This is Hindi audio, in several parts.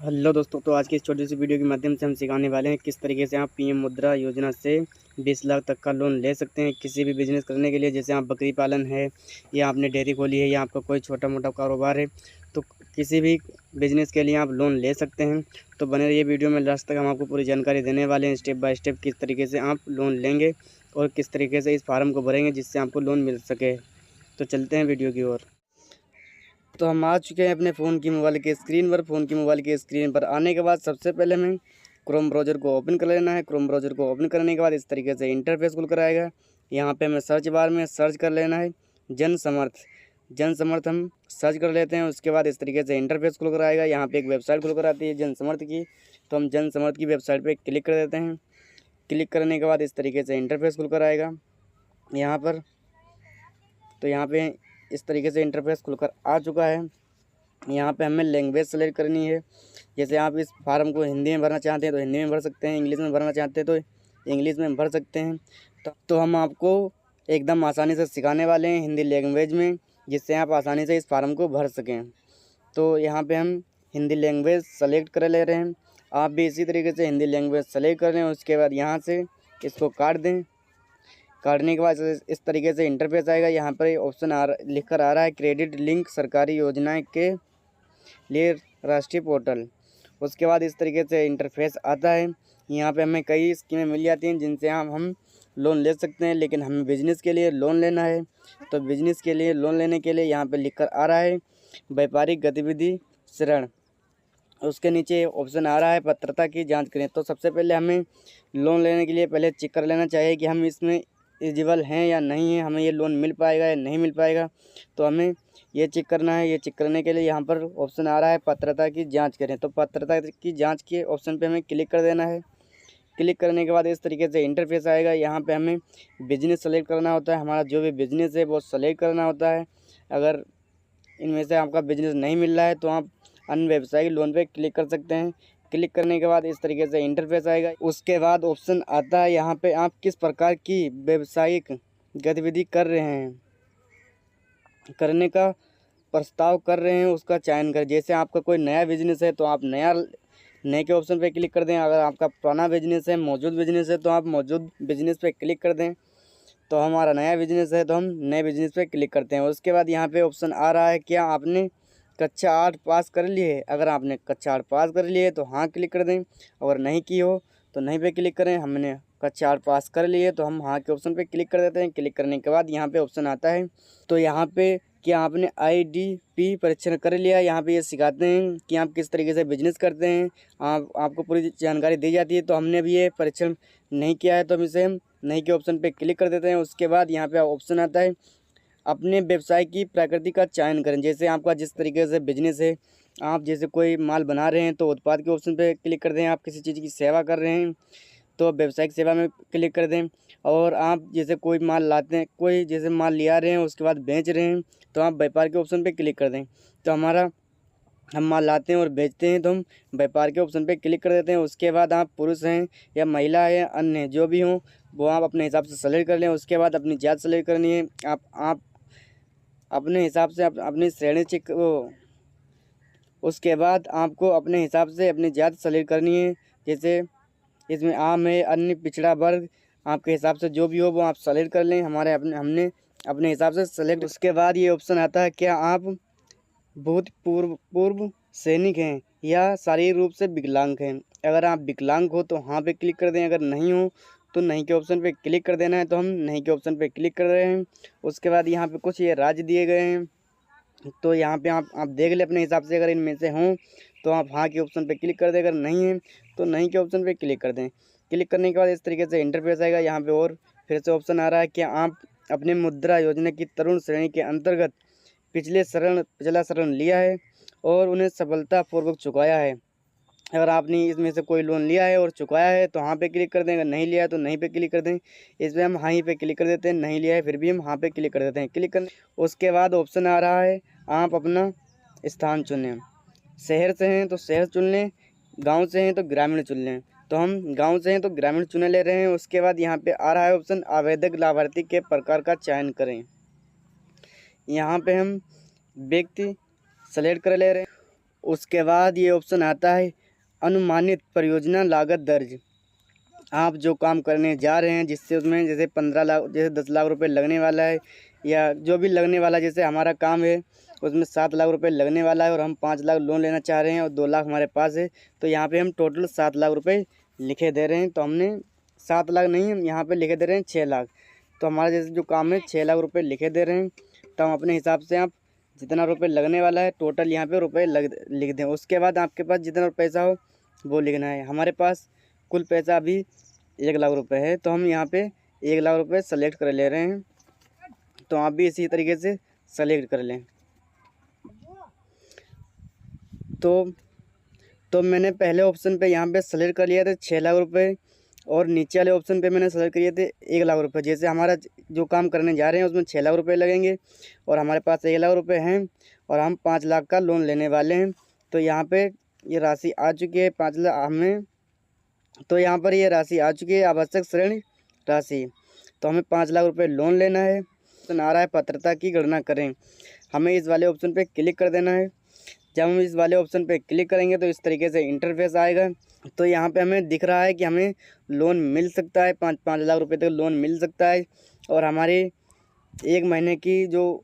हेलो दोस्तों, तो आज की इस छोटी सी वीडियो के माध्यम से हम सिखाने वाले हैं किस तरीके से आप पीएम मुद्रा योजना से 20 लाख तक का लोन ले सकते हैं किसी भी बिज़नेस करने के लिए। जैसे आप बकरी पालन है या आपने डेयरी खोली है या आपका कोई छोटा मोटा कारोबार है, तो किसी भी बिज़नेस के लिए आप लोन ले सकते हैं। तो बने रहिए वीडियो में लास्ट तक, हम आपको पूरी जानकारी देने वाले हैं स्टेप बाय स्टेप किस तरीके से आप लोन लेंगे और किस तरीके से इस फार्म को भरेंगे जिससे आपको लोन मिल सके। तो चलते हैं वीडियो की ओर। तो हम आ चुके हैं अपने फ़ोन की मोबाइल के स्क्रीन पर। फ़ोन की मोबाइल की स्क्रीन पर आने के बाद सबसे पहले हमें क्रोम ब्राउज़र को ओपन कर लेना है। क्रोम ब्राउज़र को ओपन करने के बाद इस तरीके से इंटरफेस खुल कर आएगा। यहाँ पे हमें सर्च बार में सर्च कर लेना है जन समर्थ। जन समर्थ हम सर्च कर लेते हैं। उसके बाद इस तरीके से इंटरफेस खुल कर आएगा। यहाँ पे एक वेबसाइट खुल कर आती है जन समर्थ की, तो हम जन समर्थ की वेबसाइट पर क्लिक कर देते हैं। क्लिक करने के बाद इस तरीके से इंटरफेस खुल कर आएगा यहाँ पर। तो यहाँ पे इस तरीके से इंटरफेस खुलकर आ चुका है। यहाँ पे हमें लैंग्वेज सेलेक्ट करनी है। जैसे आप इस फार्म को हिंदी में भरना चाहते हैं तो हिंदी में भर सकते हैं, इंग्लिश में भरना चाहते हैं तो इंग्लिश में भर सकते हैं। तो हम आपको एकदम आसानी से सिखाने वाले हैं हिंदी लैंग्वेज में, जिससे आप आसानी से इस फार्म को भर सकें। तो यहाँ पे हम हिंदी लैंग्वेज सेलेक्ट कर ले रहे हैं। आप भी इसी तरीके से हिंदी लैंग्वेज सेलेक्ट कर लें। उसके बाद यहाँ से इसको काट दें। काटने के बाद इस तरीके से इंटरफेस आएगा। यहाँ पर ऑप्शन लिख कर आ रहा है क्रेडिट लिंक सरकारी योजनाएं के लिए राष्ट्रीय पोर्टल। उसके बाद इस तरीके से इंटरफेस आता है। यहाँ पे हमें कई स्कीमें मिल जाती हैं जिनसे हम लोन ले सकते हैं, लेकिन हमें बिजनेस के लिए लोन लेना है। तो बिजनेस के लिए लोन लेने के लिए यहाँ पे लिख कर आ रहा है व्यापारिक गतिविधि ऋण। उसके नीचे ऑप्शन आ रहा है पात्रता की जांच करें। तो सबसे पहले हमें लोन लेने के लिए पहले चेक कर लेना चाहिए कि हम इसमें एलिजिबल हैं या नहीं है, हमें ये लोन मिल पाएगा या नहीं मिल पाएगा। तो हमें ये चेक करना है। ये चेक करने के लिए यहाँ पर ऑप्शन आ रहा है पात्रता की जांच करें। तो पात्रता की जांच के ऑप्शन पे हमें क्लिक कर देना है। क्लिक करने के बाद इस तरीके से इंटरफेस आएगा। यहाँ पे हमें बिजनेस सेलेक्ट करना होता है। हमारा जो भी बिजनेस है वो सेलेक्ट करना होता है। अगर इनमें से आपका बिजनेस नहीं मिल रहा है तो आप अन्य व्यावसायिक लोन पे क्लिक कर सकते हैं। क्लिक करने के बाद इस तरीके से इंटरफेस आएगा। उसके बाद ऑप्शन आता है यहाँ पे आप किस प्रकार की व्यावसायिक गतिविधि कर रहे हैं, करने का प्रस्ताव कर रहे हैं, उसका चयन करें। जैसे आपका कोई नया बिजनेस है तो आप नए के ऑप्शन पे क्लिक कर दें। अगर आपका पुराना बिजनेस है, मौजूद बिजनेस है, तो आप मौजूद बिजनेस पे क्लिक कर दें। तो हमारा नया बिजनेस है तो हम नए बिजनेस पे क्लिक करते हैं। उसके बाद यहाँ पे ऑप्शन आ रहा है क्या आपने कक्षा 8 पास कर ली है। अगर आपने कक्षा 8 पास कर ली है तो हाँ क्लिक कर दें। अगर नहीं की हो तो नहीं पे क्लिक करें। हमने कक्षा 8 पास कर ली है तो हम हाँ के ऑप्शन पे क्लिक कर देते हैं। क्लिक करने के बाद यहाँ पे ऑप्शन आता है, तो यहाँ पे क्या आपने IDP परीक्षण कर लिया। यहाँ पे ये सिखाते हैं कि आप किस तरीके से बिजनेस करते हैं। आपको पूरी जानकारी दी जाती है। तो हमने भी ये परीक्षण नहीं किया है तो हम इसे नहीं के ऑप्शन पे क्लिक कर देते हैं। उसके बाद यहाँ पे ऑप्शन आता है अपने व्यवसाय की प्रकृति का चयन करें। जैसे आपका जिस तरीके से बिजनेस है, आप जैसे कोई माल बना रहे हैं तो उत्पाद के ऑप्शन पे क्लिक कर दें। आप किसी चीज़ की सेवा कर रहे हैं तो व्यावसायिक सेवा में क्लिक कर दें। और आप जैसे कोई माल लाते हैं, कोई जैसे माल ले आ रहे हैं उसके बाद बेच रहे हैं तो आप व्यापार के ऑप्शन पे क्लिक कर दें। तो हम माल लाते हैं और बेचते हैं तो हम व्यापार के ऑप्शन पे क्लिक कर देते हैं। उसके बाद आप पुरुष हैं या महिला है, अन्य जो भी हों वो आप अपने हिसाब से सेलेक्ट कर लें। उसके बाद अपनी जात सेलेक्ट करनी है। आप अपने हिसाब से अपनी श्रेणी चेक उसके बाद आपको अपने हिसाब से अपनी जात सेलेक्ट करनी है। जैसे इसमें आम है, अन्य पिछड़ा वर्ग, आपके हिसाब से जो भी हो वो आप सेलेक्ट कर लें। हमने अपने हिसाब से सेलेक्ट। उसके बाद ये ऑप्शन आता है क्या आप पूर्व सैनिक हैं या शारीरिक रूप से विकलांग हैं। अगर आप विकलांग हो तो हाँ पे क्लिक कर दें। अगर नहीं हो तो नहीं के ऑप्शन पे क्लिक कर देना है। तो हम नहीं के ऑप्शन पे क्लिक कर रहे हैं। उसके बाद यहाँ पे कुछ ये राज्य दिए गए हैं, तो यहाँ पे आप देख लें अपने हिसाब से। अगर इनमें से हों तो आप हाँ के ऑप्शन पे क्लिक कर दें। अगर नहीं है तो नहीं के ऑप्शन पे क्लिक कर दें। क्लिक करने के बाद इस तरीके से इंटरफेस आएगा। यहाँ पे और फिर से ऑप्शन आ रहा है कि आप अपने मुद्रा योजना की तरुण श्रेणी के अंतर्गत पिछला शरण लिया है और उन्हें सफलतापूर्वक चुकाया है। अगर आपने इसमें से कोई लोन लिया है और चुकाया है तो हाँ पे क्लिक कर दें। अगर नहीं लिया है तो नहीं पे क्लिक कर दें। इसमें हम हाँ ही पे क्लिक कर देते हैं। नहीं लिया है फिर भी हम हाँ पे क्लिक कर देते हैं। क्लिक करने उसके बाद ऑप्शन आ रहा है आप अपना स्थान चुनें। शहर से हैं तो शहर चुन लें, गाँव से हैं तो ग्रामीण चुन लें। तो हम गाँव से हैं तो ग्रामीण चुने ले रहे हैं। उसके बाद यहाँ पे आ रहा है ऑप्शन आवेदक लाभार्थी के प्रकार का चयन करें। यहाँ पे हम व्यक्ति सेलेक्ट कर ले रहे हैं। उसके बाद ये ऑप्शन आता है अनुमानित परियोजना लागत दर्ज। आप जो काम करने जा रहे हैं जिससे उसमें जैसे 15 लाख जैसे 10 लाख रुपए लगने वाला है या जो भी लगने वाला है, जैसे हमारा काम है उसमें 7 लाख रुपए लगने वाला है और हम 5 लाख लोन लेना चाह रहे हैं और 2 लाख हमारे पास है, तो यहाँ पे हम टोटल 7 लाख रुपए लिखे दे रहे हैं। तो हमने 7 लाख नहीं, हम यहाँ पे लिखे दे रहे हैं 6 लाख। तो हमारा जैसे जो काम है 6 लाख रुपए लिखे दे रहे हैं। तो हम अपने हिसाब से आप जितना रुपये लगने वाला है टोटल यहाँ पे रुपये लिख दें। उसके बाद आपके पास जितना पैसा हो वो लिखना है। हमारे पास कुल पैसा अभी 1 लाख रुपए है, तो हम यहाँ पे 1 लाख रुपए सेलेक्ट कर ले रहे हैं। तो आप भी इसी तरीके से सेलेक्ट कर लें। तो मैंने पहले ऑप्शन पे यहाँ पे सेलेक्ट कर लिया था 6 लाख रुपए और नीचे वाले ऑप्शन पे मैंने सेलेक्ट किए थे 1 लाख रुपए। जैसे हमारा जो काम करने जा रहे हैं उसमें 6 लाख रुपए लगेंगे और हमारे पास 1 लाख रुपए हैं और हम 5 लाख का लोन लेने वाले हैं। तो यहाँ पे ये राशि आ चुकी है 5 लाख हमें। तो यहाँ पर ये राशि आ चुकी है आवश्यक ऋण राशि। तो हमें 5 लाख रुपए लोन लेना है। तो आ रहा है पात्रता की गणना करें, हमें इस वाले ऑप्शन पे क्लिक कर देना है। जब हम इस वाले ऑप्शन पे क्लिक करेंगे तो इस तरीके से इंटरफेस आएगा। तो यहाँ पे हमें दिख रहा है कि हमें लोन मिल सकता है, 5 लाख रुपए तक लोन मिल सकता है और हमारी 1 महीने की जो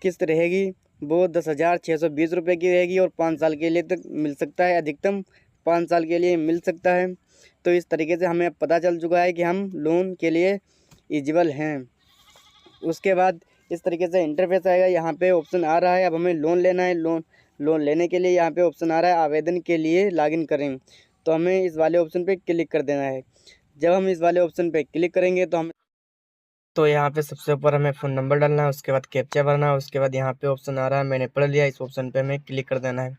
किस्त रहेगी वो 10,620 रुपये की रहेगी और 5 साल के लिए तक मिल सकता है, अधिकतम 5 साल के लिए मिल सकता है। तो इस तरीके से हमें पता चल चुका है कि हम लोन के लिए एलिजिबल हैं। उसके बाद इस तरीके से इंटरफेस आएगा। यहाँ पे ऑप्शन आ रहा है अब हमें लोन लेना है। लोन लेने के लिए यहाँ पे ऑप्शन आ रहा है आवेदन के लिए लॉगिन करें। तो हमें इस वाले ऑप्शन पे क्लिक कर देना है। जब हम इस वाले ऑप्शन पे क्लिक करेंगे तो यहाँ पे सबसे ऊपर हमें फ़ोन नंबर डालना है, उसके बाद कैप्चा भरना है। उसके बाद यहाँ पे ऑप्शन आ रहा है मैंने पढ़ लिया, इस ऑप्शन पे हमें क्लिक कर देना है।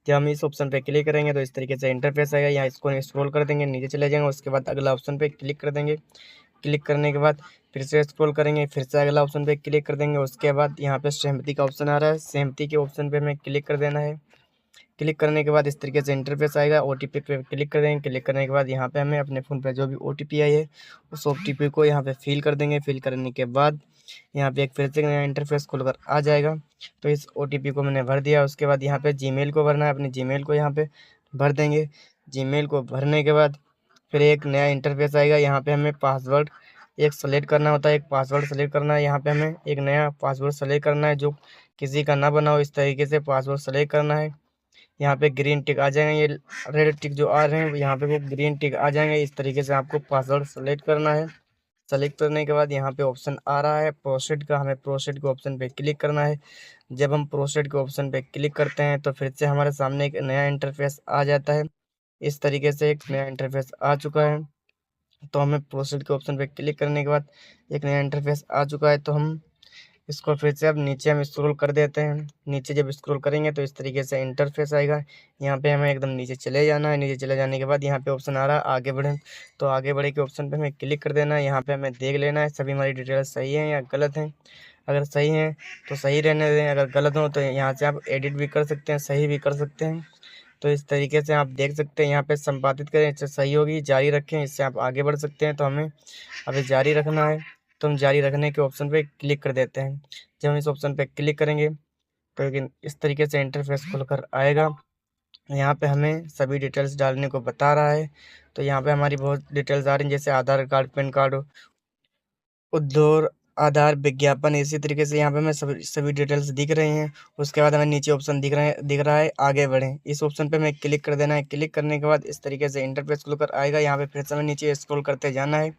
जब हम इस ऑप्शन पे क्लिक करेंगे तो इस तरीके से इंटरफेस आएगा। यहाँ इसको स्क्रॉल कर देंगे, नीचे चले जाएंगे। उसके बाद अगला ऑप्शन पे क्लिक कर देंगे। क्लिक करने के बाद फिर से स्क्रॉल करेंगे, फिर से अगला ऑप्शन पे क्लिक कर देंगे। उसके बाद यहाँ पे सहमति का ऑप्शन आ रहा है, सहमति के ऑप्शन पे हमें क्लिक कर देना है। क्लिक करने के बाद इस तरीके से इंटरफेस आएगा। ओटीपी पे क्लिक कर देंगे। क्लिक करने के बाद यहाँ पे हमें अपने फ़ोन पे जो भी ओटीपी आई है उस ओटीपी को यहाँ पे फिल कर देंगे। फिल करने के बाद यहाँ पे एक फिर से नया इंटरफेस खुलकर आ जाएगा। तो इस ओटीपी को मैंने भर दिया। उसके बाद यहाँ पे जीमेल को भरना है, अपनी जीमेल को यहाँ पे भर देंगे। जीमेल को भरने के बाद फिर एक नया इंटरफेस आएगा। यहाँ पे हमें पासवर्ड एक सेलेक्ट करना होता है, एक पासवर्ड सेलेक्ट करना है। यहाँ पे हमें एक नया पासवर्ड सेलेक्ट करना है जो किसी का ना बना हो, इस तरीके से पासवर्ड सेलेक्ट करना है। यहाँ पे ग्रीन टिक आ जाएंगे, ये रेड टिक जो आ रहे हैं यहाँ पे वो ग्रीन टिक आ जाएंगे। इस तरीके से आपको पासवर्ड सेलेक्ट करना है। सेलेक्ट करने के बाद यहाँ पे ऑप्शन आ रहा है प्रोसीड का, हमें प्रोसीड के ऑप्शन पे क्लिक करना है। जब हम प्रोसीड के ऑप्शन पे क्लिक करते हैं तो फिर से हमारे सामने एक नया इंटरफेस आ जाता है। इस तरीके से एक नया इंटरफेस आ चुका है। तो हमें प्रोसीड के ऑप्शन पे क्लिक करने के बाद एक नया इंटरफेस आ चुका है। तो हम इसको फिर से अब नीचे हम स्क्रॉल कर देते हैं। नीचे जब स्क्रॉल करेंगे तो इस तरीके से इंटरफेस आएगा। यहाँ पे हमें एकदम नीचे चले जाना है। नीचे चले जाने के बाद यहाँ पे ऑप्शन आ रहा है आगे बढ़ें। तो आगे बढ़े के ऑप्शन पे हमें क्लिक कर देना है। यहाँ पे हमें देख लेना है सभी हमारी डिटेल्स सही हैं या गलत हैं। अगर सही हैं तो सही रहने दें, अगर गलत हो तो यहाँ से आप एडिट भी कर सकते हैं, सही भी कर सकते हैं। तो इस तरीके से आप देख सकते हैं। यहाँ पे संपादित करें, इससे सही होगी, जारी रखें, इससे आप आगे बढ़ सकते हैं। तो हमें अभी जारी रखना है तो हम जारी रखने के ऑप्शन पे क्लिक कर देते हैं। जब हम इस ऑप्शन पे क्लिक करेंगे तो इस तरीके से इंटरफेस खुलकर आएगा। यहाँ पे हमें सभी डिटेल्स डालने को बता रहा है। तो यहाँ पे हमारी बहुत डिटेल्स आ रही हैं, जैसे आधार कार्ड, पैन कार्ड, उद्योग आधार विज्ञापन। इसी तरीके से यहाँ पे हमें सभी डिटेल्स दिख रही हैं। उसके बाद हमें नीचे ऑप्शन दिख रहा है आगे बढ़ें। इस ऑप्शन पे हमें क्लिक कर देना है। क्लिक करने के बाद इस तरीके से इंटरफेस खुलकर आएगा। यहाँ पे फिर से हमें नीचे स्क्रॉल करते जाना है।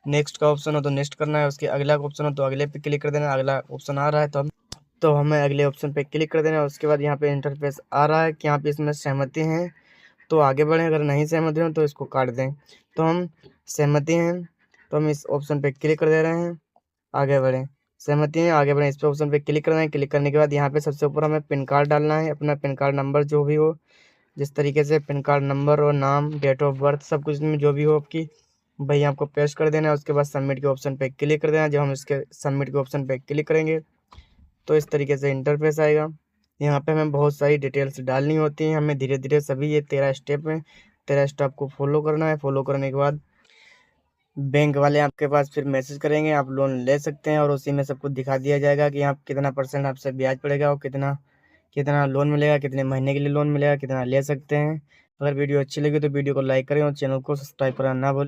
नेक्स्ट का ऑप्शन हो तो नेक्स्ट करना है, उसके अगला ऑप्शन हो तो अगले पे क्लिक कर देना है। अगला ऑप्शन आ रहा है तो हमें अगले ऑप्शन पे क्लिक कर देना है। उसके बाद यहाँ पे इंटरफेस आ रहा है कि यहाँ पे इसमें सहमति हैं तो आगे बढ़ें, अगर नहीं सहमति हो तो इसको काट दें। तो हम सहमति हैं तो हम इस ऑप्शन पे क्लिक कर दे रहे हैं, आगे बढ़ें। सहमति हैं, आगे बढ़ें, इस पे ऑप्शन पे क्लिक करना है। क्लिक करने के बाद यहाँ पे सबसे ऊपर हमें पिन कार्ड डालना है, अपना पिन कार्ड नंबर जो भी हो, जिस तरीके से पिन कार्ड नंबर और नाम, डेट ऑफ बर्थ, सब कुछ में जो भी हो आपकी भाई आपको पेस्ट कर देना है। उसके बाद सबमिट के ऑप्शन पे क्लिक कर देना है। जब हम इसके सबमिट के ऑप्शन पे क्लिक करेंगे तो इस तरीके से इंटरफेस आएगा। यहाँ पे हमें बहुत सारी डिटेल्स डालनी होती हैं। हमें धीरे धीरे सभी ये 13 स्टेप में 13 स्टेप को फॉलो करना है। फॉलो करने के बाद बैंक वाले आपके पास फिर मैसेज करेंगे, आप लोन ले सकते हैं और उसी में सब कुछ दिखा दिया जाएगा कि आप कितना % आपसे ब्याज पड़ेगा और कितना कितना लोन मिलेगा, कितने महीने के लिए लोन मिलेगा, कितना ले सकते हैं। अगर वीडियो अच्छी लगी तो वीडियो को लाइक करें और चैनल को सब्सक्राइब करना ना भूलें।